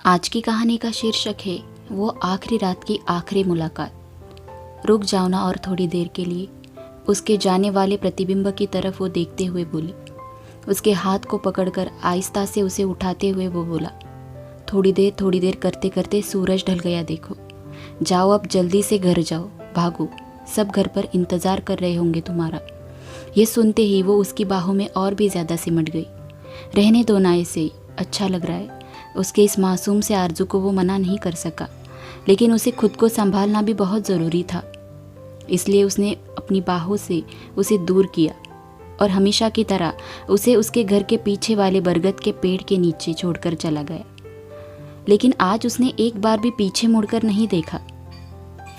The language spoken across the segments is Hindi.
आज की कहानी का शीर्षक है वो आखिरी रात की आखिरी मुलाकात। रुक जाओ ना और थोड़ी देर के लिए, उसके जाने वाले प्रतिबिंब की तरफ वो देखते हुए बोली। उसके हाथ को पकड़कर आहिस्ता से उसे उठाते हुए वो बोला, थोड़ी देर करते करते सूरज ढल गया देखो। जाओ अब जल्दी से घर जाओ, भागो, सब घर पर इंतज़ार कर रहे होंगे तुम्हारा। ये सुनते ही वो उसकी बाहों में और भी ज़्यादा सिमट गई। रहने दो ना, ऐसे अच्छा लग रहा है। उसके इस मासूम से आरज़ू को वो मना नहीं कर सका, लेकिन उसे खुद को संभालना भी बहुत ज़रूरी था। इसलिए उसने अपनी बाहों से उसे दूर किया और हमेशा की तरह उसे उसके घर के पीछे वाले बरगद के पेड़ के नीचे छोड़कर चला गया। लेकिन आज उसने एक बार भी पीछे मुड़कर नहीं देखा।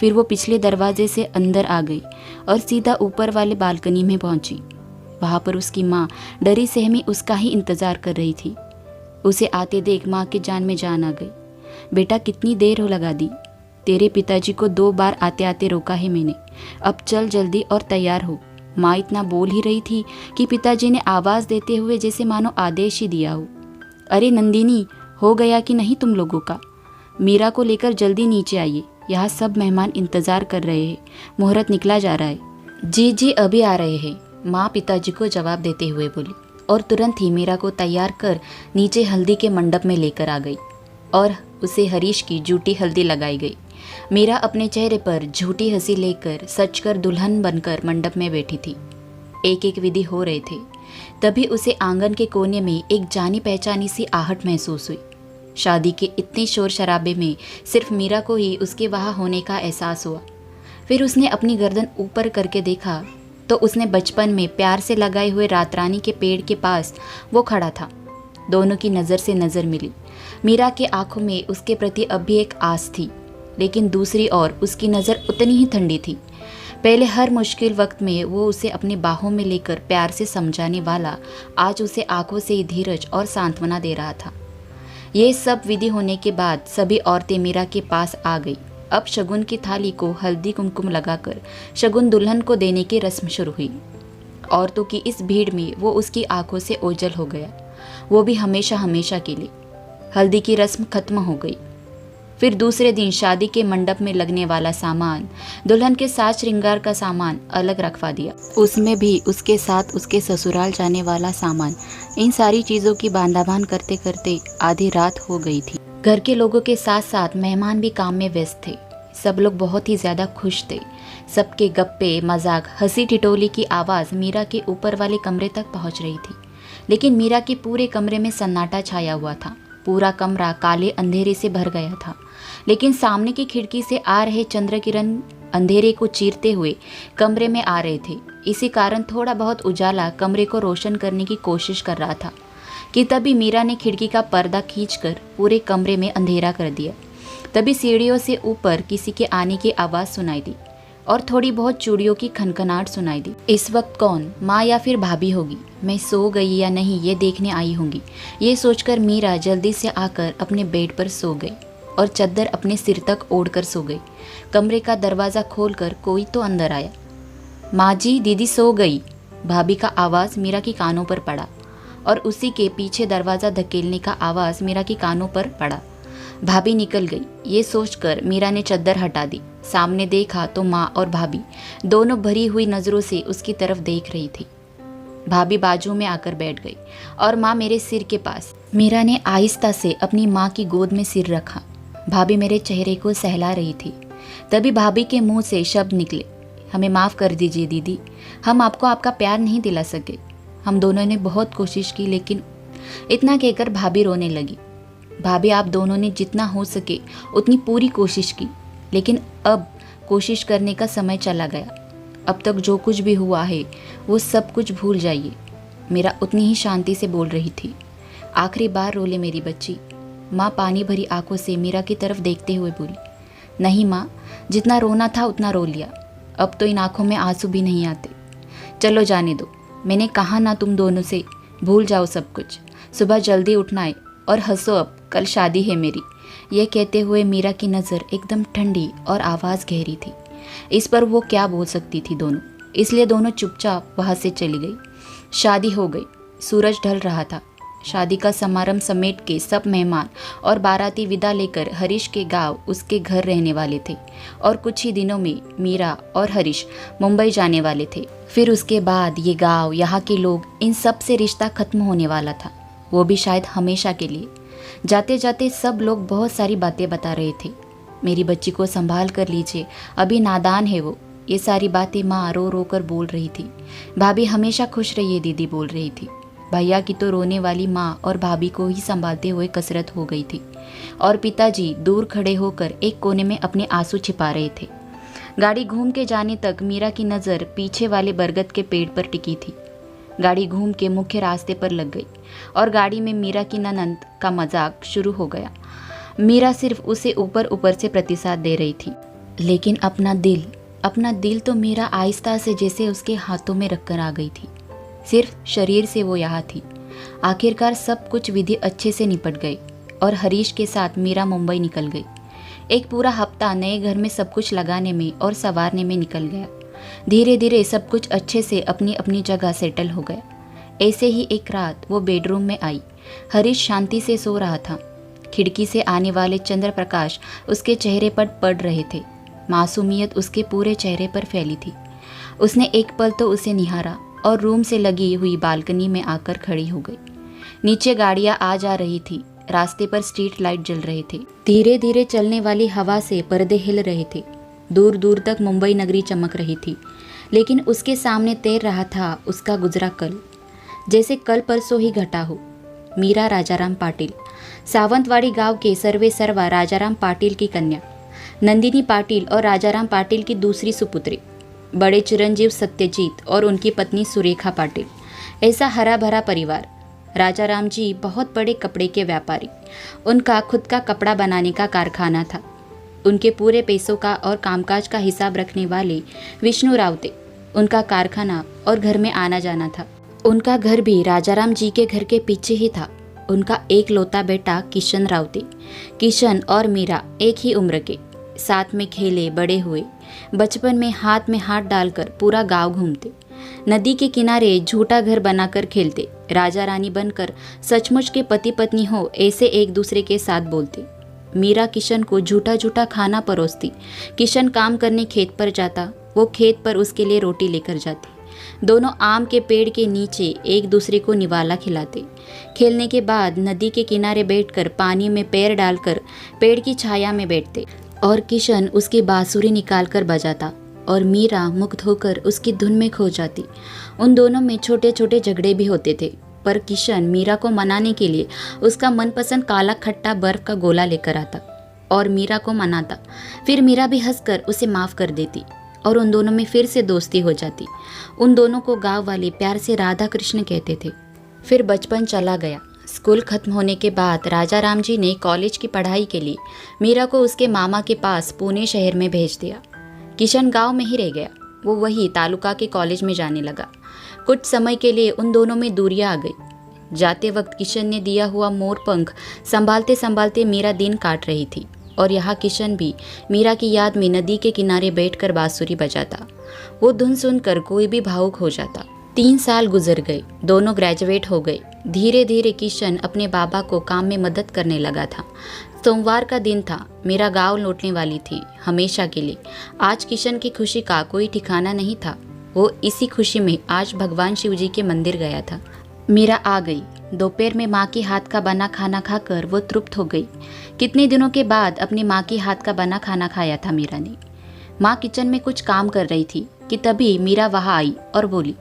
फिर वो पिछले दरवाजे से अंदर आ गई और सीधा ऊपर वाले बालकनी में पहुंची। वहाँ पर उसकी माँ डरी सहमी उसका ही इंतज़ार कर रही थी। उसे आते देख माँ की जान में जान आ गई। बेटा, कितनी देर हो लगा दी, तेरे पिताजी को 2 बार आते आते रोका है मैंने। अब चल जल्दी और तैयार हो। माँ इतना बोल ही रही थी कि पिताजी ने आवाज़ देते हुए जैसे मानो आदेश ही दिया हो। अरे नंदिनी, हो गया कि नहीं तुम लोगों का? मीरा को लेकर जल्दी नीचे आइए, यहाँ सब मेहमान इंतज़ार कर रहे हैं, मुहूर्त निकला जा रहा है। जी जी, अभी आ रहे हैं, माँ पिताजी को जवाब देते हुए बोली और तुरंत ही मीरा को तैयार कर नीचे हल्दी के मंडप में लेकर आ गई और उसे हरीश की झूठी हल्दी लगाई गई। मीरा अपने चेहरे पर झूठी हंसी लेकर सजकर दुल्हन बनकर मंडप में बैठी थी। एक एक विधि हो रहे थे। तभी उसे आंगन के कोने में एक जानी पहचानी सी आहट महसूस हुई। शादी के इतने शोर शराबे में सिर्फ मीरा को ही उसके वहाँ होने का एहसास हुआ। फिर उसने अपनी गर्दन ऊपर करके देखा तो उसने बचपन में प्यार से लगाए हुए रातरानी के पेड़ के पास वो खड़ा था। दोनों की नज़र से नज़र मिली। मीरा के आंखों में उसके प्रति अब भी एक आस थी, लेकिन दूसरी ओर उसकी नज़र उतनी ही ठंडी थी। पहले हर मुश्किल वक्त में वो उसे अपने बाहों में लेकर प्यार से समझाने वाला आज उसे आंखों से ही धीरज और सांत्वना दे रहा था। ये सब विधि होने के बाद सभी औरतें मीरा के पास आ गई। अब शगुन की थाली को हल्दी कुमकुम लगाकर शगुन दुल्हन को देने की रस्म शुरू हुई। औरतों की इस भीड़ में वो उसकी आंखों से ओझल हो गया, वो भी हमेशा हमेशा के लिए। हल्दी की रस्म खत्म हो गई। फिर दूसरे दिन शादी के मंडप में लगने वाला सामान, दुल्हन के साज श्रृंगार का सामान अलग रखवा दिया। उसमें भी उसके साथ उसके ससुराल जाने वाला सामान। इन सारी चीज़ों की बांधाबांध करते करते आधी रात हो गई थी। घर के लोगों के साथ साथ मेहमान भी काम में व्यस्त थे। सब लोग बहुत ही ज़्यादा खुश थे। सबके गप्पे मजाक हंसी ठिठोली की आवाज़ मीरा के ऊपर वाले कमरे तक पहुंच रही थी। लेकिन मीरा के पूरे कमरे में सन्नाटा छाया हुआ था। पूरा कमरा काले अंधेरे से भर गया था, लेकिन सामने की खिड़की से आ रहे चंद्र किरण अंधेरे को चीरते हुए कमरे में आ रहे थे। इसी कारण थोड़ा बहुत उजाला कमरे को रोशन करने की कोशिश कर रहा था कि तभी मीरा ने खिड़की का पर्दा खींचकर पूरे कमरे में अंधेरा कर दिया। तभी सीढ़ियों से ऊपर किसी के आने की आवाज़ सुनाई दी और थोड़ी बहुत चूड़ियों की खनखनाहट सुनाई दी। इस वक्त कौन, माँ या फिर भाभी होगी? मैं सो गई या नहीं ये देखने आई होंगी। ये सोचकर मीरा जल्दी से आकर अपने बेड पर सो गई और चद्दर अपने सिर तक ओढ़कर सो गई। कमरे का दरवाज़ा खोलकर कोई तो अंदर आया। माँ जी, दीदी सो गई, भाभी का आवाज़ मीरा के कानों पर पड़ा और उसी के पीछे दरवाज़ा धकेलने का आवाज़ मीरा के कानों पर पड़ा। भाभी निकल गई, ये सोचकर मीरा ने चद्दर हटा दी। सामने देखा तो माँ और भाभी दोनों भरी हुई नज़रों से उसकी तरफ देख रही थी। भाभी बाजू में आकर बैठ गई और माँ मेरे सिर के पास। मीरा ने आहिस्ता से अपनी माँ की गोद में सिर रखा। भाभी मेरे चेहरे को सहला रही थी। तभी भाभी के मुंह से शब्द निकले, हमें माफ़ कर दीजिए दीदी, हम आपको आपका प्यार नहीं दिला सके। हम दोनों ने बहुत कोशिश की, लेकिन इतना कहकर भाभी रोने लगी। भाभी, आप दोनों ने जितना हो सके उतनी पूरी कोशिश की, लेकिन अब कोशिश करने का समय चला गया। अब तक जो कुछ भी हुआ है वो सब कुछ भूल जाइए। मीरा उतनी ही शांति से बोल रही थी। आखिरी बार रो ले मेरी बच्ची। माँ पानी भरी आंखों से मीरा की तरफ देखते हुए बोली, नहीं माँ, जितना रोना था उतना रो लिया, अब तो इन आंखों में आंसू भी नहीं आते। चलो जाने दो, मैंने कहा ना तुम दोनों से, भूल जाओ सब कुछ। सुबह जल्दी उठना है और हंसो, अब कल शादी है मेरी। यह कहते हुए मीरा की नज़र एकदम ठंडी और आवाज़ गहरी थी। इस पर वो क्या बोल सकती थी दोनों, इसलिए दोनों चुपचाप वहाँ से चली गई। शादी हो गई। सूरज ढल रहा था। शादी का समारंभ समेट के सब मेहमान और बाराती विदा लेकर हरीश के गांव उसके घर रहने वाले थे और कुछ ही दिनों में मीरा और हरीश मुंबई जाने वाले थे। फिर उसके बाद ये गांव, यहाँ के लोग, इन सब से रिश्ता खत्म होने वाला था, वो भी शायद हमेशा के लिए। जाते जाते सब लोग बहुत सारी बातें बता रहे थे। मेरी बच्ची को संभाल कर लीजिए, अभी नादान है वो। ये सारी बातें माँ रो रो कर बोल रही थी। भाभी हमेशा खुश रहिए दीदी बोल रही थी। भैया की तो रोने वाली माँ और भाभी को ही संभालते हुए कसरत हो गई थी और पिताजी दूर खड़े होकर एक कोने में अपने आंसू छिपा रहे थे। गाड़ी घूम के जाने तक मीरा की नज़र पीछे वाले बरगद के पेड़ पर टिकी थी। गाड़ी घूम के मुख्य रास्ते पर लग गई और गाड़ी में मीरा की ननंद का मजाक शुरू हो गया। मीरा सिर्फ उसे ऊपर ऊपर से प्रतिसाद दे रही थी, लेकिन अपना दिल तो मीरा आहिस्ता से जैसे उसके हाथों में रखकर आ गई थी। सिर्फ शरीर से वो यहाँ थी। आखिरकार सब कुछ विधि अच्छे से निपट गई और हरीश के साथ मीरा मुंबई निकल गई। एक पूरा हफ्ता नए घर में सब कुछ लगाने में और संवारने में निकल गया। धीरे धीरे सब कुछ अच्छे से अपनी अपनी जगह सेटल हो गया। ऐसे ही एक रात वो बेडरूम में आई। हरीश शांति से सो रहा था। खिड़की से आने वाले चंद्र प्रकाश उसके चेहरे पर पड़ रहे थे। मासूमियत उसके पूरे चेहरे पर फैली थी। उसने एक पल तो उसे निहारा और रूम से लगी हुई बालकनी में आकर खड़ी हो गई। नीचे गाड़ियां आ जा रही थी। रास्ते पर स्ट्रीट लाइट जल रहे थे। धीरे धीरे चलने वाली हवा से पर्दे हिल रहे थे। दूर दूर तक मुंबई नगरी चमक रही थी, लेकिन उसके सामने तैर रहा था उसका गुजरा कल, जैसे कल परसों ही घटा हो। मीरा राजाराम पाटिल, सावंतवाड़ी गांव के सर्वे सर्वा राजाराम पाटिल की कन्या, नंदिनी पाटिल और राजाराम पाटिल की दूसरी सुपुत्री, बड़े चिरंजीव सत्यजीत और उनकी पत्नी सुरेखा पाटिल। ऐसा हरा भरा परिवार। राजाराम जी बहुत बड़े कपड़े के व्यापारी। उनका खुद का कपड़ा बनाने का कारखाना था। उनके पूरे पैसों का और कामकाज का हिसाब रखने वाले विष्णु रावते उनका कारखाना और घर में आना जाना था। उनका घर भी राजाराम जी के घर के पीछे ही था। उनका एक लौता बेटा किशन रावते। किशन और मीरा एक ही उम्र के, साथ में खेले बड़े हुए। बचपन में हाथ डालकर पूरा गांव घूमते, नदी के किनारे झूठा घर बनाकर खेलते, राजा रानी बनकर सचमुच के पति पत्नी हो ऐसे एक दूसरे के साथ बोलते। मीरा किशन को झूठा खाना परोसती। किशन काम करने खेत पर जाता, वो खेत पर उसके लिए रोटी लेकर जाती। दोनों आम के पेड़ के नीचे एक दूसरे को निवाला खिलाते। खेलने के बाद नदी के किनारे बैठकर पानी में पैर डालकर पेड़ की छाया में बैठते और किशन उसकी बांसुरी निकालकर बजाता और मीरा मुग्ध होकर उसकी धुन में खो जाती। उन दोनों में छोटे छोटे झगड़े भी होते थे, पर किशन मीरा को मनाने के लिए उसका मनपसंद काला खट्टा बर्फ का गोला लेकर आता और मीरा को मनाता। फिर मीरा भी हंसकर उसे माफ़ कर देती और उन दोनों में फिर से दोस्ती हो जाती। उन दोनों को गांव वाले प्यार से राधा कृष्ण कहते थे। फिर बचपन चला गया। स्कूल खत्म होने के बाद राजा राम जी ने कॉलेज की पढ़ाई के लिए मीरा को उसके मामा के पास पुणे शहर में भेज दिया। किशन गांव में ही रह गया। वो वही तालुका के कॉलेज में जाने लगा। कुछ समय के लिए उन दोनों में दूरियां आ गई। जाते वक्त किशन ने दिया हुआ मोर पंख संभालते संभालते मीरा दिन काट रही थी और यहाँ किशन भी मीरा की याद में नदी के किनारे बैठकर बांसुरी बजाता। वो धुन सुनकर कोई भी भावुक हो जाता। 3 साल गुजर गए। दोनों ग्रेजुएट हो गए। धीरे धीरे किशन अपने बाबा को काम में मदद करने लगा था। सोमवार का दिन था। मीरा गांव लौटने वाली थी, हमेशा के लिए। आज किशन की खुशी का कोई ठिकाना नहीं था। वो इसी खुशी में आज भगवान शिव जी के मंदिर गया था। मीरा आ गई। दोपहर में माँ के हाथ का बना खाना खाकर वो तृप्त हो गई। कितने दिनों के बाद अपनी माँ के हाथ का बना खाना खाया था मीरा ने। माँ किचन में कुछ काम कर रही थी कि तभी मीरा वहाँ आई और बोली,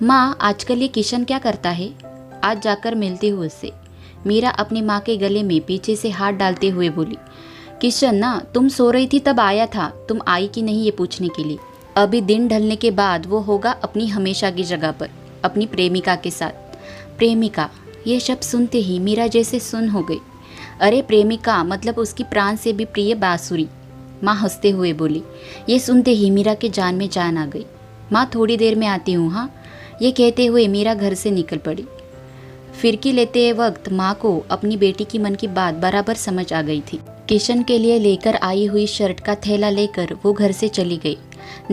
माँ आजकल ये किशन क्या करता है? आज जाकर मिलती हूँ उससे। मीरा अपनी माँ के गले में पीछे से हाथ डालते हुए बोली, किशन ना, तुम सो रही थी तब आया था, तुम आई कि नहीं ये पूछने के लिए। अभी दिन ढलने के बाद वो होगा अपनी हमेशा की जगह पर, अपनी प्रेमिका के साथ। प्रेमिका, ये शब्द सुनते ही मीरा जैसे सुन हो गई। अरे प्रेमिका मतलब उसकी प्राण से भी प्रिय बांसुरी। माँ हंसते हुए बोली। ये सुनते ही मीरा के जान में जान आ गई। माँ थोड़ी देर में आती हूँ, हाँ। ये कहते हुए मीरा घर से निकल पड़ी। फिरकी लेते वक्त माँ को अपनी बेटी की मन की बात बराबर समझ आ गई थी। किशन के लिए लेकर आई हुई शर्ट का थैला लेकर वो घर से चली गई।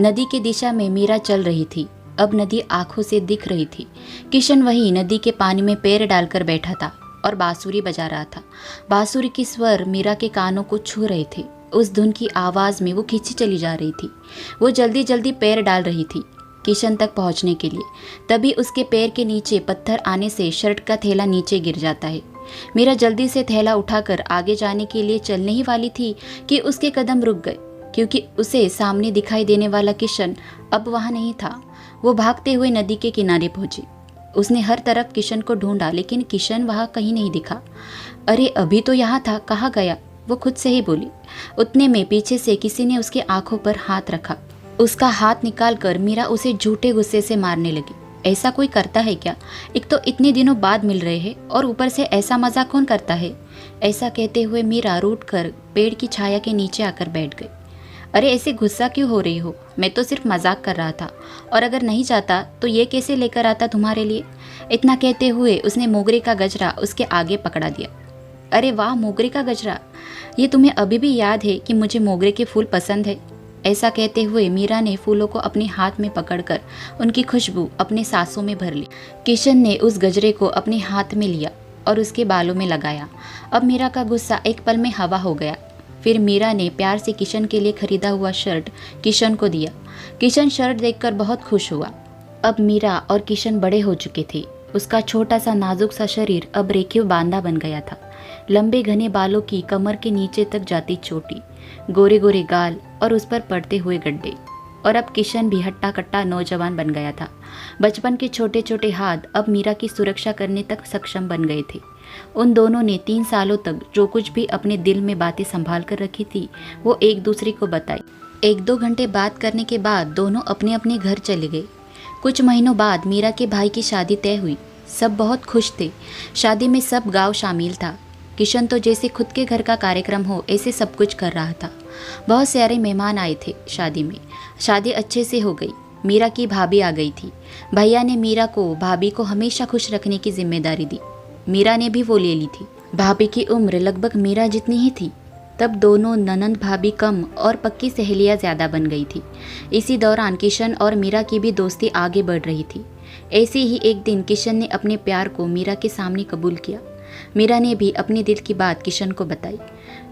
नदी की दिशा में मीरा चल रही थी। अब नदी आंखों से दिख रही थी। किशन वहीं नदी के पानी में पैर डालकर बैठा था। और बांसुरी बजा रहा था। बांसुरी की स्वर मीरा के कानों को छू रहे थे। उस धुन की आवाज़ में वो खींची चली जा रही थी। वो जल्दी जल्दी पैर डाल रही थी किशन तक पहुंचने के लिए। तभी उसके पैर के नीचे पत्थर आने से शर्ट का थैला नीचे गिर जाता है। मीरा जल्दी से थैला उठाकर आगे जाने के लिए चलने ही वाली थी कि उसके कदम रुक गए, क्योंकि उसे सामने दिखाई देने वाला किशन अब वहाँ नहीं था। वो भागते हुए नदी के किनारे पहुंची। उसने हर तरफ किशन को ढूंढा, लेकिन किशन वहाँ कहीं नहीं दिखा। अरे अभी तो यहाँ था, कहाँ गया? वो खुद से ही बोली। उतने में पीछे से किसी ने उसकी आंखों पर हाथ रखा। उसका हाथ निकालकर मीरा उसे झूठे गुस्से से मारने लगी। ऐसा कोई करता है क्या? एक तो इतने दिनों बाद मिल रहे हैं और ऊपर से ऐसा मजाक कौन करता है? ऐसा कहते हुए मीरा रूठ कर पेड़ की छाया के नीचे आकर बैठ गई। अरे ऐसे गुस्सा क्यों हो रही हो? मैं तो सिर्फ मजाक कर रहा था, और अगर नहीं जाता तो ये कैसे लेकर आता तुम्हारे लिए? इतना कहते हुए उसने मोगरे का गजरा उसके आगे पकड़ा दिया। अरे वाह, मोगरे का गजरा! ये तुम्हें अभी भी याद है कि मुझे मोगरे के फूल पसंद है? ऐसा कहते हुए मीरा ने फूलों को अपने हाथ में पकड़कर उनकी खुशबू अपने सांसों में भर ली। किशन ने उस गजरे को अपने हाथ में लिया और उसके बालों में लगाया। अब मीरा का गुस्सा एक पल में हवा हो गया। फिर मीरा ने प्यार से किशन के लिए खरीदा हुआ शर्ट किशन को दिया। किशन शर्ट देखकर बहुत खुश हुआ। अब मीरा और किशन बड़े हो चुके थे। उसका छोटा सा नाजुक सा शरीर अब रेखीव बांधा बन गया था। लंबे घने बालों की कमर के नीचे तक जाती चोटी, गोरे गोरे गाल और उस पर पड़ते हुए गड्ढे। और अब किशन भी हट्टा कट्टा नौजवान बन गया था। बचपन के छोटे छोटे हाथ अब मीरा की सुरक्षा करने तक सक्षम बन गए थे। उन दोनों ने 3 सालों तक जो कुछ भी अपने दिल में बातें संभाल कर रखी थी वो एक दूसरे को बताई। 1-2 घंटे बात करने के बाद दोनों अपने अपने घर चले गए। कुछ महीनों बाद मीरा के भाई की शादी तय हुई। सब बहुत खुश थे। शादी में सब गांव शामिल था। किशन तो जैसे खुद के घर का कार्यक्रम हो ऐसे सब कुछ कर रहा था। बहुत सारे मेहमान आए थे शादी में। शादी अच्छे से हो गई। मीरा की भाभी आ गई थी। भैया ने मीरा को भाभी को हमेशा खुश रखने की जिम्मेदारी दी। मीरा ने भी वो ले ली थी। भाभी की उम्र लगभग मीरा जितनी ही थी। तब दोनों ननंद भाभी कम और पक्की सहेलियां ज़्यादा बन गई थी। इसी दौरान किशन और मीरा की भी दोस्ती आगे बढ़ रही थी। ऐसे ही एक दिन किशन ने अपने प्यार को मीरा के सामने कबूल किया। मीरा ने भी अपने दिल की बात किशन को बताई।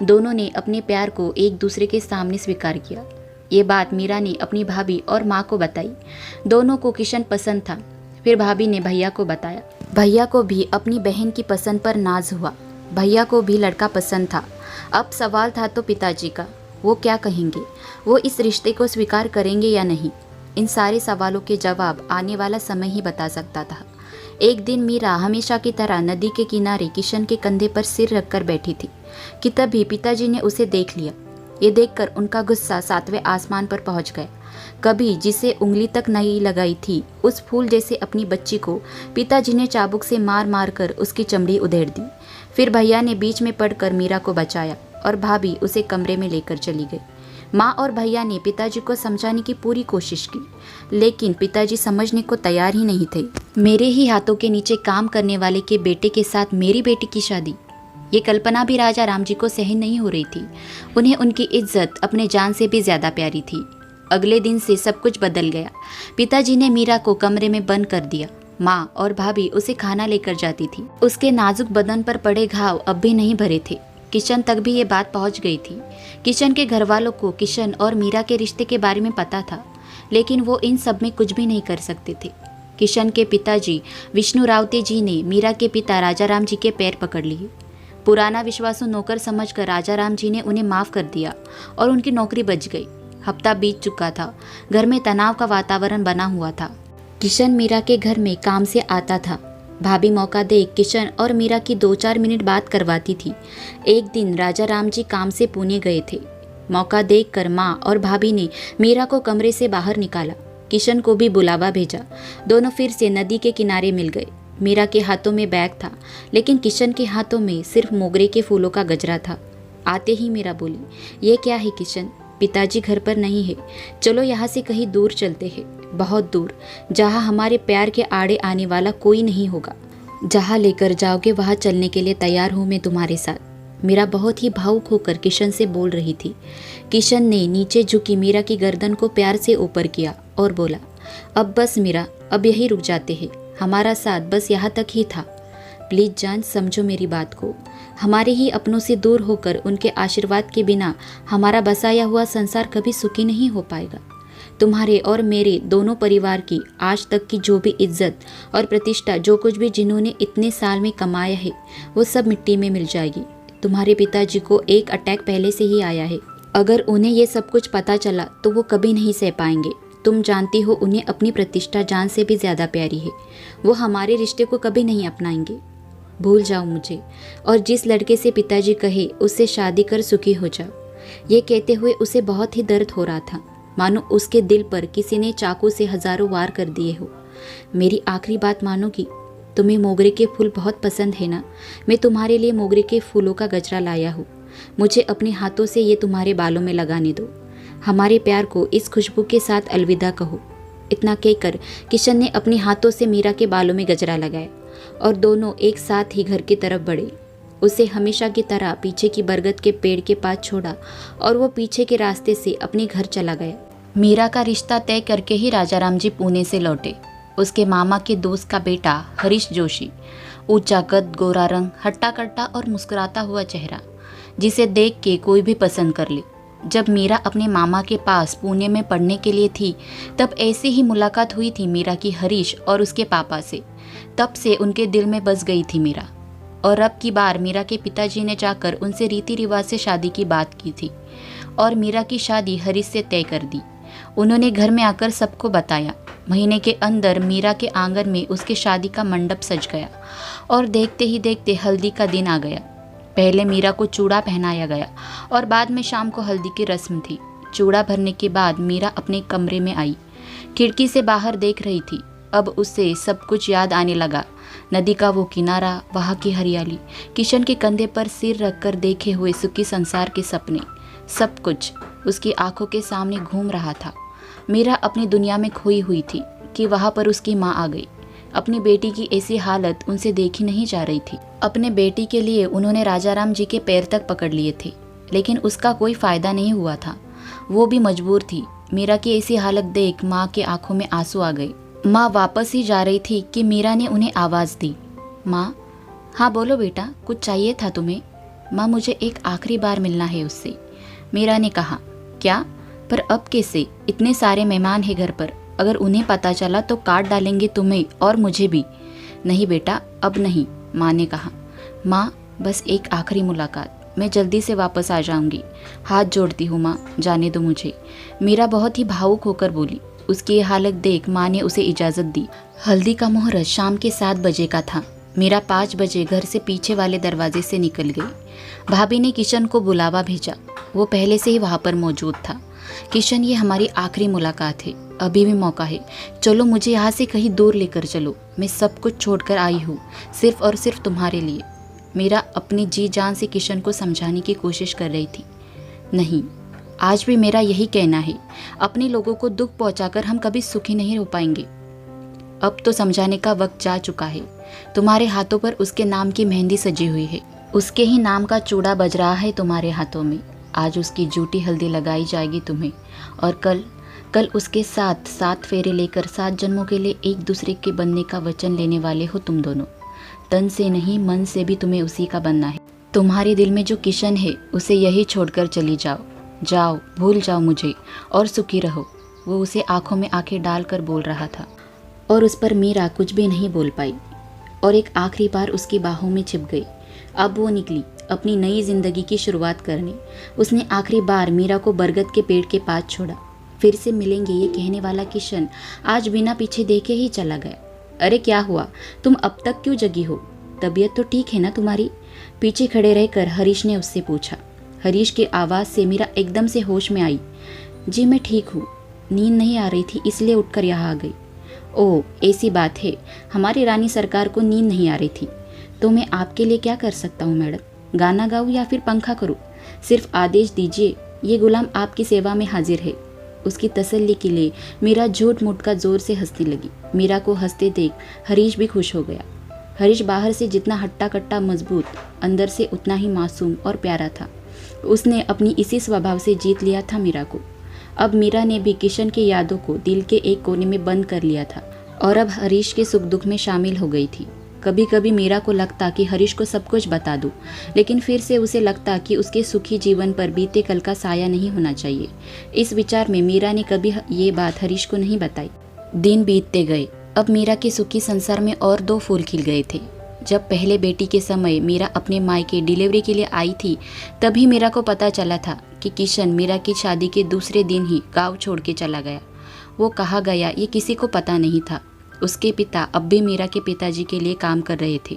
दोनों ने अपने प्यार को एक दूसरे के सामने स्वीकार किया। ये बात मीरा ने अपनी भाभी और माँ को बताई। दोनों को किशन पसंद था। फिर भाभी ने भैया को बताया। भैया को भी अपनी बहन की पसंद पर नाज हुआ। भैया को भी लड़का पसंद था। अब सवाल था तो पिताजी का। वो क्या कहेंगे? वो इस रिश्ते को स्वीकार करेंगे या नहीं? इन सारे सवालों के जवाब आने वाला समय ही बता सकता था। एक दिन मीरा हमेशा की तरह नदी के किनारे किशन के कंधे पर सिर रखकर बैठी थी कि तभी पिताजी ने उसे देख लिया। ये देखकर उनका गुस्सा 7वें आसमान पर पहुंच गया। कभी जिसे उंगली तक नहीं लगाई थी उस फूल जैसे अपनी बच्ची को पिताजी ने चाबुक से मार मार कर उसकी चमड़ी उधेड़ दी। फिर भैया ने बीच में पड़कर मीरा को बचाया और भाभी उसे कमरे में लेकर चली गई। माँ और भैया ने पिताजी को समझाने की पूरी कोशिश की, लेकिन पिताजी समझने को तैयार ही नहीं थे। मेरे ही हाथों के नीचे काम करने वाले के बेटे के साथ मेरी बेटी की शादी, ये कल्पना भी राजा राम जी को सहन नहीं हो रही थी। उन्हें उनकी इज्जत अपने जान से भी ज्यादा प्यारी थी। अगले दिन से सब कुछ बदल गया। पिताजी ने मीरा को कमरे में बंद कर दिया। माँ और भाभी उसे खाना लेकर जाती थी। उसके नाजुक बदन पर पड़े घाव अब भी नहीं भरे थे। किशन तक भी ये बात पहुंच गई थी। किशन के घर वालों को किशन और मीरा के रिश्ते के बारे में पता था, लेकिन वो इन सब में कुछ भी नहीं कर सकते थे। किशन के पिताजी विष्णु रावते जी ने मीरा के पिता राजा राम जी के पैर पकड़ लिए। पुराना विश्वासु नौकर समझकर राजा राम जी ने उन्हें माफ़ कर दिया और उनकी नौकरी बच गई। हफ्ता बीत चुका था। घर में तनाव का वातावरण बना हुआ था। किशन मीरा के घर में काम से आता था। भाभी मौका देख किशन और मीरा की 2-4 मिनट बात करवाती थी। एक दिन राजा राम जी काम से पुणे गए थे। मौका देखकर माँ और भाभी ने मीरा को कमरे से बाहर निकाला। किशन को भी बुलावा भेजा। दोनों फिर से नदी के किनारे मिल गए। मीरा के हाथों में बैग था, लेकिन किशन के हाथों में सिर्फ मोगरे के फूलों का गजरा था। आते ही मीरा बोली, ये क्या है किशन? पिताजी घर पर नहीं है। चलो यहाँ से कहीं दूर चलते हैं, बहुत दूर, जहाँ हमारे प्यार के आड़े आने वाला कोई नहीं होगा। जहाँ लेकर जाओगे वहाँ चलने के लिए तैयार हूँ मैं तुम्हारे साथ। मीरा बहुत ही भावुक होकर किशन से बोल रही थी। किशन ने नीचे झुकी मीरा की गर्दन को प्यार से ऊपर किया और बोला, अब बस मीरा, अब यही रुक जाते हैं। हमारा साथ बस यहाँ तक ही था। प्लीज़ जान, समझो मेरी बात को। हमारे ही अपनों से दूर होकर उनके आशीर्वाद के बिना हमारा बसाया हुआ संसार कभी सुखी नहीं हो पाएगा। तुम्हारे और मेरे दोनों परिवार की आज तक की जो भी इज्जत और प्रतिष्ठा, जो कुछ भी जिन्होंने इतने साल में कमाया है, वो सब मिट्टी में मिल जाएगी। तुम्हारे पिताजी को एक अटैक पहले से ही आया है। अगर उन्हें ये सब कुछ पता चला तो वो कभी नहीं सह पाएंगे। तुम जानती हो उन्हें अपनी प्रतिष्ठा जान से भी ज़्यादा प्यारी है। वो हमारे रिश्ते को कभी नहीं अपनाएंगे। भूल जाओ मुझे, और जिस लड़के से पिताजी कहे उससे शादी कर सुखी हो जाओ। ये कहते हुए उसे बहुत ही दर्द हो रहा था, मानो उसके दिल पर किसी ने चाकू से हजारों वार कर दिए हो। मेरी आखिरी बात मानोगी? तुम्हें मोगरे के फूल बहुत पसंद है ना? मैं तुम्हारे लिए मोगरे के फूलों का गजरा लाया हूँ। मुझे अपने हाथों से ये तुम्हारे बालों में लगाने दो। हमारे प्यार को इस खुशबू के साथ अलविदा कहो। इतना कहकर किशन ने अपने हाथों से मीरा के बालों में गजरा लगाया और दोनों एक साथ ही घर की तरफ बढ़े। उसे हमेशा की तरह पीछे की बरगद के पेड़ के पास छोड़ा और वो पीछे के रास्ते से अपने घर चला गया। मीरा का रिश्ता तय करके ही राजाराम जी पुणे से लौटे। उसके मामा के दोस्त का बेटा हरीश जोशी, ऊंचा कद, गोरा रंग, हट्टा कट्टा और मुस्कुराता हुआ चेहरा, जिसे देख के कोई भी पसंद कर ले। जब मीरा अपने मामा के पास पुणे में पढ़ने के लिए थी, तब ऐसी ही मुलाकात हुई थी मीरा की हरीश और उसके पापा से। तब से उनके दिल में बस गई थी मीरा। और अब की बार मीरा के पिताजी ने जाकर उनसे रीति रिवाज से शादी की बात की थी और मीरा की शादी हरीश से तय कर दी। उन्होंने घर में आकर सबको बताया। महीने के अंदर मीरा के आंगन में उसके शादी का मंडप सज गया और देखते ही देखते हल्दी का दिन आ गया। पहले मीरा को चूड़ा पहनाया गया और बाद में शाम को हल्दी की रस्म थी। चूड़ा भरने के बाद मीरा अपने कमरे में आई। खिड़की से बाहर देख रही थी। अब उससे सब कुछ याद आने लगा। नदी का वो किनारा, वहाँ की हरियाली, किशन के कंधे पर सिर रखकर देखे हुए सुखी संसार के सपने, सब कुछ उसकी आंखों के सामने घूम रहा था। मीरा अपनी दुनिया में खोई हुई थी कि वहाँ पर उसकी माँ आ गई। अपनी बेटी की ऐसी हालत उनसे देखी नहीं जा रही थी। अपने बेटी के लिए उन्होंने राजाराम जी के पैर तक पकड़ लिए थे, लेकिन उसका कोई फायदा नहीं हुआ था। वो भी मजबूर थी। मीरा की ऐसी हालत देख माँ के आंखों में आंसू आ गए। माँ वापस ही जा रही थी कि मीरा ने उन्हें आवाज़ दी, माँ। हाँ बोलो बेटा, कुछ चाहिए था तुम्हें? माँ, मुझे एक आखिरी बार मिलना है उससे। मीरा ने कहा, क्या? पर अब कैसे? इतने सारे मेहमान हैं घर पर, अगर उन्हें पता चला तो काट डालेंगे तुम्हें और मुझे भी। नहीं बेटा, अब नहीं, माँ ने कहा। माँ, बस एक आखिरी मुलाकात, मैं जल्दी से वापस आ जाऊंगी। हाथ जोड़ती हूँ माँ, जाने दो मुझे। मीरा बहुत ही भावुक होकर बोली। उसकी ये हालत देख माँ ने उसे इजाज़त दी। हल्दी का मुहूर्त शाम के 7 बजे का था। मीरा 5 बजे घर से पीछे वाले दरवाजे से निकल गई। भाभी ने किशन को बुलावा भेजा। वो पहले से ही वहाँ पर मौजूद था। किशन, ये हमारी आखिरी मुलाकात है, अभी भी मौका है। चलो, मुझे यहाँ से कहीं दूर लेकर चलो। मैं सब कुछ छोड़कर आई हूँ, सिर्फ और सिर्फ तुम्हारे लिए। मीरा अपनी जी जान से किशन को समझाने की कोशिश कर रही थी। नहीं, आज भी मेरा यही कहना है, अपने लोगों को दुख पहुंचाकर हम कभी सुखी नहीं हो पाएंगे। अब तो समझाने का वक्त जा चुका है। तुम्हारे हाथों पर उसके नाम की मेहंदी सजी हुई है, उसके ही नाम का चूड़ा बज रहा है तुम्हारे हाथों में। आज उसकी झूठी हल्दी लगाई जाएगी तुम्हें, और कल उसके साथ 7 फेरे लेकर 7 जन्मों के लिए एक दूसरे के बनने का वचन लेने वाले हो तुम दोनों। तन से नहीं, मन से भी तुम्हें उसी का बनना है। तुम्हारे दिल में जो किशन है, उसे यही छोड़कर चली जाओ। जाओ, भूल जाओ मुझे और सुखी रहो। वो उसे आंखों में आंखें डालकर बोल रहा था और उस पर मीरा कुछ भी नहीं बोल पाई और एक आखिरी बार उसकी बाहों में छिप गई। अब वो निकली अपनी नई जिंदगी की शुरुआत करने। उसने आखिरी बार मीरा को बरगद के पेड़ के पास छोड़ा। फिर से मिलेंगे ये कहने वाला किशन आज बिना पीछे देखे ही चला गया। अरे क्या हुआ, तुम अब तक क्यों जगी हो? तबीयत तो ठीक है ना तुम्हारी? पीछे खड़े रहकर हरीश ने उससे पूछा। हरीश की आवाज़ से मीरा एकदम से होश में आई। जी मैं ठीक हूँ, नींद नहीं आ रही थी इसलिए उठकर यहाँ आ गई। ओह, ऐसी बात है। हमारी रानी सरकार को नींद नहीं आ रही थी, तो मैं आपके लिए क्या कर सकता हूँ मैडम? गाना गाऊँ या फिर पंखा करूँ? सिर्फ आदेश दीजिए, ये गुलाम आपकी सेवा में हाजिर है। उसकी तसल्ली के लिए मीरा झूठ मूठ का जोर से हंसने लगी। मीरा को हंसते देख हरीश भी खुश हो गया। हरीश बाहर से जितना हट्टा कट्टा मजबूत, अंदर से उतना ही मासूम और प्यारा था। उसने अपनी इसी स्वभाव से जीत लिया था मीरा को। अब मीरा ने भी किशन की यादों को दिल के एक कोने में बंद कर लिया था और अब हरीश के सुख दुख में शामिल हो गई थी। कभी कभी मीरा को लगता कि हरीश को सब कुछ बता दूं, लेकिन फिर से उसे लगता कि उसके सुखी जीवन पर बीते कल का साया नहीं होना चाहिए। इस विचार में मीरा ने कभी ये बात हरीश को नहीं बताई। दिन बीतते गए। अब मीरा के सुखी संसार में और 2 फूल खिल गए थे। जब पहले बेटी के समय मीरा अपने मायके डिलीवरी के लिए आई थी, तभी मीरा को पता चला था कि किशन मीरा की शादी के दूसरे दिन ही गाँव छोड़ के चला गया। वो कहाँ गया ये किसी को पता नहीं था। उसके पिता अब भी मीरा के पिताजी के लिए काम कर रहे थे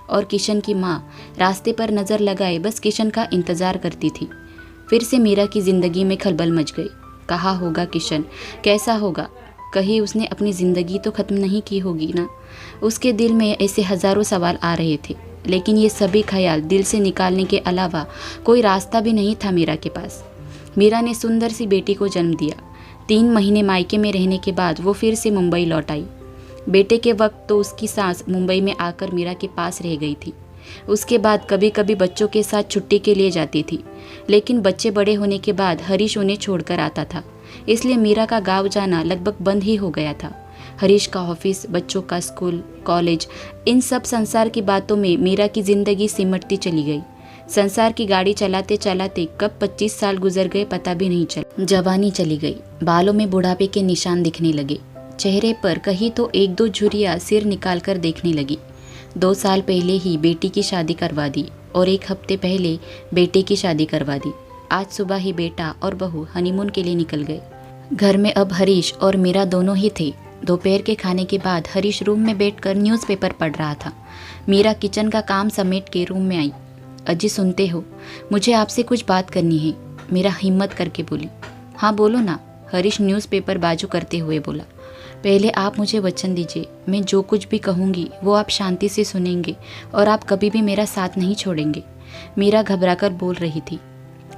और किशन की माँ रास्ते पर नज़र लगाए बस किशन का इंतज़ार करती थी। फिर से मीरा की ज़िंदगी में खलबल मच गई। कहाँ होगा किशन, कैसा होगा? कहीं उसने अपनी ज़िंदगी तो ख़त्म नहीं की होगी ना? उसके दिल में ऐसे हज़ारों सवाल आ रहे थे, लेकिन ये सभी ख्याल दिल से निकालने के अलावा कोई रास्ता भी नहीं था मीरा के पास। मीरा ने सुंदर सी बेटी को जन्म दिया। 3 महीने मायके में रहने के बाद वो फिर से मुंबई लौट आई। बेटे के वक्त तो उसकी सास मुंबई में आकर मीरा के पास रह गई थी। उसके बाद कभी कभी बच्चों के साथ छुट्टी के लिए जाती थी, लेकिन बच्चे बड़े होने के बाद हरीश उन्हें छोड़कर आता था, इसलिए मीरा का गांव जाना लगभग बंद ही हो गया था। हरीश का ऑफिस, बच्चों का स्कूल, कॉलेज, इन सब संसार की बातों में मीरा की ज़िंदगी सिमटती चली गई। संसार की गाड़ी चलाते चलाते कब 25 साल गुजर गए पता भी नहीं चला। जवानी चली गई, बालों में बुढ़ापे के निशान दिखने लगे। चेहरे पर कहीं तो 1-2 झुर्रियाँ सिर निकाल कर देखने लगी। 2 साल पहले ही बेटी की शादी करवा दी और 1 हफ्ते पहले बेटे की शादी करवा दी। आज सुबह ही बेटा और बहू हनीमून के लिए निकल गए। घर में अब हरीश और मीरा दोनों ही थे। दोपहर के खाने के बाद हरीश रूम में बैठकर न्यूज़पेपर पढ़ रहा था। मीरा किचन का काम समेट के रूम में आई। अजी सुनते हो, मुझे आपसे कुछ बात करनी है। मीरा हिम्मत करके बोली। हाँ बोलो ना, हरीश न्यूज़पेपर बाजू करते हुए बोला। पहले आप मुझे वचन दीजिए, मैं जो कुछ भी कहूँगी वो आप शांति से सुनेंगे और आप कभी भी मेरा साथ नहीं छोड़ेंगे। मीरा घबराकर बोल रही थी।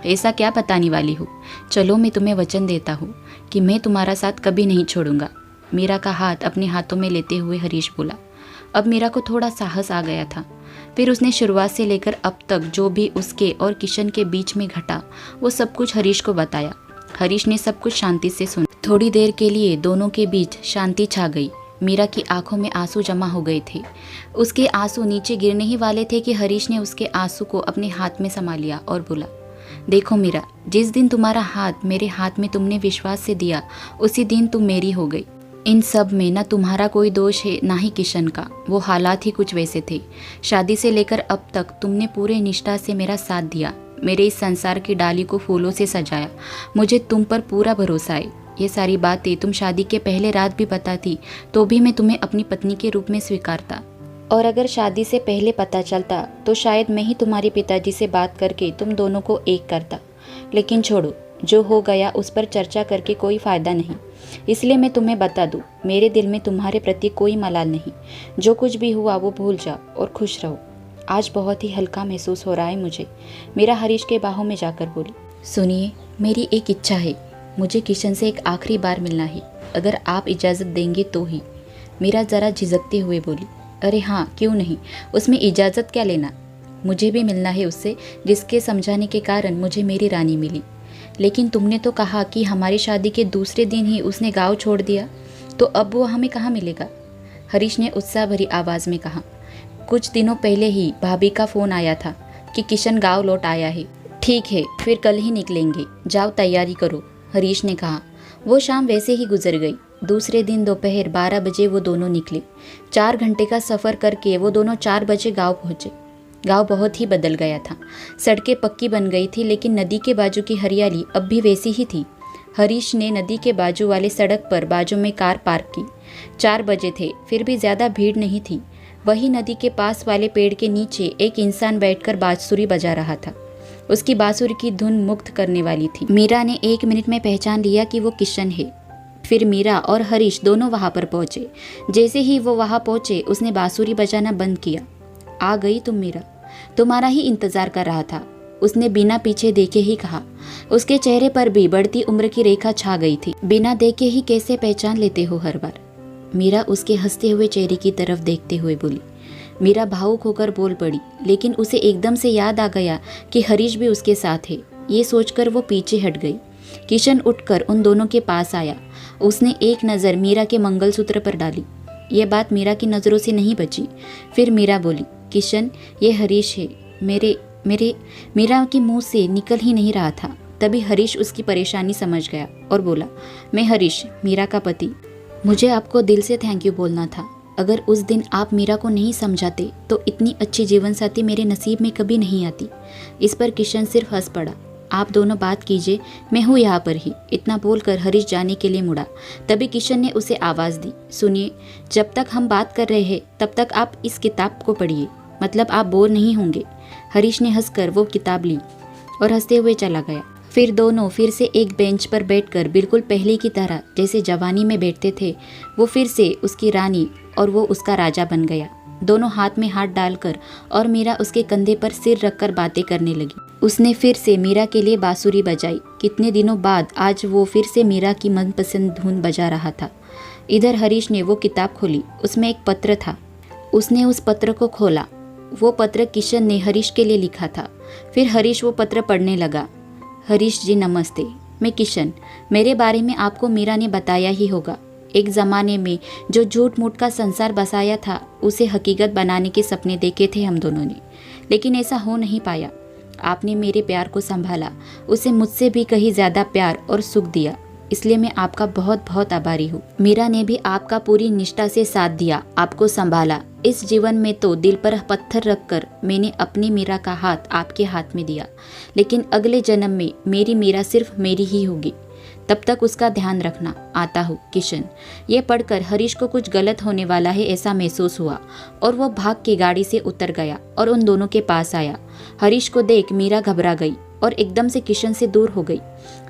ऐसा क्या बताने वाली हो? चलो मैं तुम्हें वचन देता हूँ कि मैं तुम्हारा साथ कभी नहीं छोड़ूंगा। मीरा का हाथ अपने हाथों में लेते हुए हरीश बोला। अब मीरा को थोड़ा साहस आ गया था। फिर उसने शुरुआत से लेकर अब तक जो भी उसके और किशन के बीच में घटा वो सब कुछ हरीश को बताया। हरीश ने सब कुछ शांति से सुना। थोड़ी देर के लिए दोनों के बीच शांति छा गई। मीरा की आंखों में आंसू जमा हो गए थे। उसके आंसू नीचे गिरने ही वाले थे कि हरीश ने उसके आंसू को अपने हाथ में समा लिया और बोला, देखो मीरा, जिस दिन तुम्हारा हाथ मेरे हाथ में तुमने विश्वास से दिया, उसी दिन तुम मेरी हो गई। इन सब में ना तुम्हारा कोई दोष है ना ही किशन का। वो हालात ही कुछ वैसे थे। शादी से लेकर अब तक तुमने पूरे निष्ठा से मेरा साथ दिया, मेरे इस संसार की डाली को फूलों से सजाया। मुझे तुम पर पूरा भरोसा है। ये सारी बातें तुम शादी के पहले रात भी बताती तो भी मैं तुम्हें अपनी पत्नी के रूप में स्वीकारता, और अगर शादी से पहले पता चलता तो शायद मैं ही तुम्हारे पिताजी से बात करके तुम दोनों को एक करता। लेकिन छोड़ो, जो हो गया उस पर चर्चा करके कोई फ़ायदा नहीं। इसलिए मैं तुम्हें बता दूं, मेरे दिल में तुम्हारे प्रति कोई मलाल नहीं। जो कुछ भी हुआ वो भूल जाओ और खुश रहो। आज बहुत ही हल्का महसूस हो रहा है मुझे। मीरा हरीश के बाहों में जाकर बोली। सुनिए, मेरी एक इच्छा है। मुझे किशन से एक आखिरी बार मिलना है, अगर आप इजाज़त देंगे तो ही। मीरा ज़रा झिझकते हुए बोली। अरे हाँ, क्यों नहीं, उसमें इजाज़त क्या लेना। मुझे भी मिलना है उससे, जिसके समझाने के कारण मुझे मेरी रानी मिली। लेकिन तुमने तो कहा कि हमारी शादी के दूसरे दिन ही उसने गांव छोड़ दिया, तो अब वो हमें कहाँ मिलेगा? हरीश ने उत्साह भरी आवाज़ में कहा। कुछ दिनों पहले ही भाभी का फ़ोन आया था कि किशन गांव लौट आया है। ठीक है, फिर कल ही निकलेंगे, जाओ तैयारी करो, हरीश ने कहा। वो शाम वैसे ही गुजर गई। दूसरे दिन दोपहर 12 बजे वो दोनों निकले। 4 घंटे का सफ़र करके वो दोनों 4 बजे गांव पहुँचे। गांव बहुत ही बदल गया था। सड़कें पक्की बन गई थी, लेकिन नदी के बाजू की हरियाली अब भी वैसी ही थी। हरीश ने नदी के बाजू वाले सड़क पर बाजू में कार पार्क की। 4 बजे थे, फिर भी ज़्यादा भीड़ नहीं थी। वही नदी के पास वाले पेड़ के नीचे एक इंसान बैठकर बांसुरी बजा रहा था। उसकी बांसुरी की धुन मुग्ध करने वाली थी। मीरा ने 1 मिनट में पहचान लिया कि वो किशन है। फिर मीरा और हरीश दोनों वहाँ पर पहुँचे। जैसे ही वो वहाँ पहुँचे, उसने बांसुरी बजाना बंद किया। आ गई तुम मीरा, तुम्हारा ही इंतज़ार कर रहा था, उसने बिना पीछे देखे ही कहा। उसके चेहरे पर भी बढ़ती उम्र की रेखा छा गई थी। बिना देखे ही कैसे पहचान लेते हो हर बार? मीरा उसके हंसते हुए चेहरे की तरफ देखते हुए बोली। मीरा भावुक होकर बोल पड़ी, लेकिन उसे एकदम से याद आ गया कि हरीश भी उसके साथ है। ये सोचकर वो पीछे हट गई। किशन उठकर उन दोनों के पास आया। उसने एक नज़र मीरा के मंगलसूत्र पर डाली। ये बात मीरा की नज़रों से नहीं बची। फिर मीरा बोली, किशन, ये हरीश है। मीरा के मुंह से निकल ही नहीं रहा था। तभी हरीश उसकी परेशानी समझ गया और बोला, मैं हरीश, मीरा का पति। मुझे आपको दिल से थैंक यू बोलना था। अगर उस दिन आप मीरा को नहीं समझाते तो इतनी अच्छी जीवन साथी मेरे नसीब में कभी नहीं आती। इस पर किशन सिर्फ हंस पड़ा। आप दोनों बात कीजिए, मैं हूँ यहाँ पर ही। इतना बोलकर हरीश जाने के लिए मुड़ा। तभी किशन ने उसे आवाज़ दी, सुनिए, जब तक हम बात कर रहे हैं तब तक आप इस किताब को पढ़िए, मतलब आप बोर नहीं होंगे। हरीश ने हंसकर वो किताब ली और हंसते हुए चला गया। फिर दोनों फिर से एक बेंच पर बैठकर बिल्कुल पहले की तरह जैसे जवानी में बैठते थे, वो फिर से उसकी रानी और वो उसका राजा बन गया। दोनों हाथ में हाथ डालकर और मीरा उसके कंधे पर सिर रखकर बातें करने लगी। उसने फिर से मीरा के लिए बांसुरी बजाई। कितने दिनों बाद आज वो फिर से मीरा की मनपसंद धुन बजा रहा था। इधर हरीश ने वो किताब खोली। उसमें एक पत्र था। उसने उस पत्र को खोला। वो पत्र किशन ने हरीश के लिए लिखा था। फिर हरीश वो पत्र पढ़ने लगा। हरीश जी नमस्ते, मैं किशन। मेरे बारे में आपको मीरा ने बताया ही होगा। एक ज़माने में जो झूठ मूठ का संसार बसाया था, उसे हकीकत बनाने के सपने देखे थे हम दोनों ने, लेकिन ऐसा हो नहीं पाया। आपने मेरे प्यार को संभाला, उसे मुझसे भी कहीं ज़्यादा प्यार और सुख दिया, इसलिए मैं आपका बहुत बहुत आभारी हूँ। मीरा ने भी आपका पूरी निष्ठा से साथ दिया, आपको संभाला। इस जीवन में तो दिल पर पत्थर रखकर मैंने अपनी मीरा का हाथ आपके हाथ में दिया, लेकिन अगले जन्म में मेरी मीरा सिर्फ मेरी ही होगी। तब तक उसका ध्यान रखना। आता हूँ, किशन। ये पढ़कर हरीश को कुछ गलत होने वाला है ऐसा महसूस हुआ और वो भाग के गाड़ी से उतर गया और उन दोनों के पास आया। हरीश को देख मीरा घबरा गई और एकदम से किशन से दूर हो गई।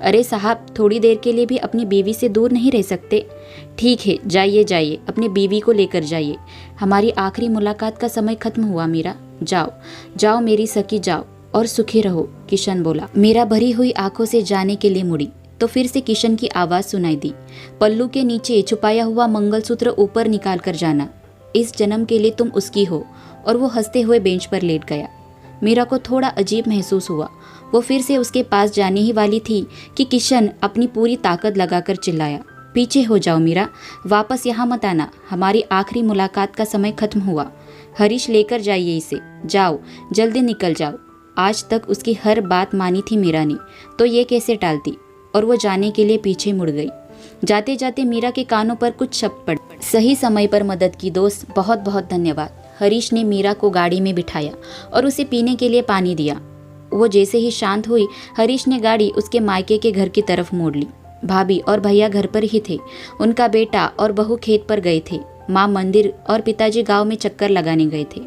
अरे साहब, थोड़ी देर के लिए भी अपनी बीवी से दूर नहीं रह सकते? ठीक है, जाइए जाइए, अपनी बीवी को लेकर जाइए। हमारी आखिरी मुलाकात का समय खत्म हुआ मीरा। जाओ जाओ मेरी सखी, जाओ और सुखी रहो, किशन बोला। मीरा भरी हुई आंखों से जाने के लिए मुड़ी तो फिर से किशन की आवाज़ सुनाई दी, पल्लू के नीचे छुपाया हुआ मंगलसूत्र ऊपर निकाल कर जाना। इस जन्म के लिए तुम उसकी हो। और वो हंसते हुए बेंच पर लेट गया। मीरा को थोड़ा अजीब महसूस हुआ। वो फिर से उसके पास जाने ही वाली थी कि किशन अपनी पूरी ताकत लगाकर चिल्लाया, पीछे हो जाओ मीरा, वापस यहाँ मत आना। हमारी आखिरी मुलाकात का समय खत्म हुआ। हरीश, लेकर जाइए इसे। जाओ, जल्दी निकल जाओ। आज तक उसकी हर बात मानी थी मीरा ने, तो ये कैसे टालती। और वो जाने के लिए पीछे मुड़ गई। जाते जाते मीरा के कानों पर कुछ शब्द पड़े। सही समय पर मदद की दोस्त, बहुत बहुत धन्यवाद। हरीश ने मीरा को गाड़ी में बिठाया और उसे पीने के लिए पानी दिया। वो जैसे ही शांत हुई, हरीश ने गाड़ी उसके मायके के घर की तरफ मोड़ ली। भाभी और भैया घर पर ही थे। उनका बेटा और बहू खेत पर गए थे। माँ मंदिर और पिताजी गांव में चक्कर लगाने गए थे।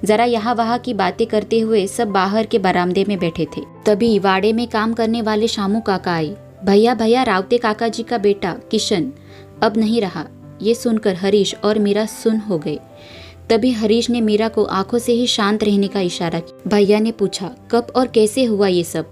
जरा यहाँ वहाँ की बातें करते हुए सब बाहर के बरामदे में बैठे थे। तभी वाड़े में काम करने वाले शामू काका आए। भैया भैया, रावते काका जी का बेटा किशन अब नहीं रहा। ये सुनकर हरीश और मीरा सुन हो गए। तभी हरीश ने मीरा को आंखों से ही शांत रहने का इशारा किया। भैया ने पूछा, कब और कैसे हुआ ये सब?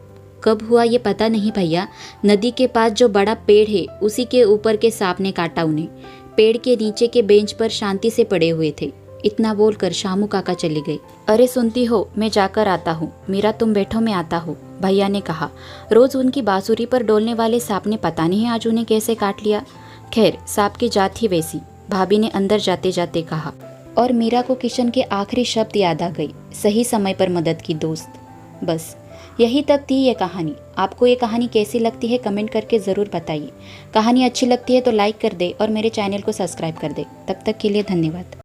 कब हुआ ये पता नहीं भैया। नदी के पास जो बड़ा पेड़ है, उसी के ऊपर के सांप ने काटा उन्हें। पेड़ के नीचे के बेंच पर शांति से पड़े हुए थे। इतना बोलकर शामू काका चले गए। अरे सुनती हो, मैं जाकर आता हूँ। मीरा, तुम बैठो, मैं आता हूँ, भैया ने कहा। रोज उनकी बांसुरी पर डोलने वाले सांप ने पता नहीं आज उन्हें कैसे काट लिया। खैर, सांप की जात ही वैसी, भाभी ने अंदर जाते जाते कहा। और मीरा को किशन के आखिरी शब्द याद आ गई, सही समय पर मदद की दोस्त। बस यही तक थी ये कहानी। आपको ये कहानी कैसी लगती है कमेंट करके ज़रूर बताइए। कहानी अच्छी लगती है तो लाइक कर दे और मेरे चैनल को सब्सक्राइब कर दे। तब तक के लिए धन्यवाद।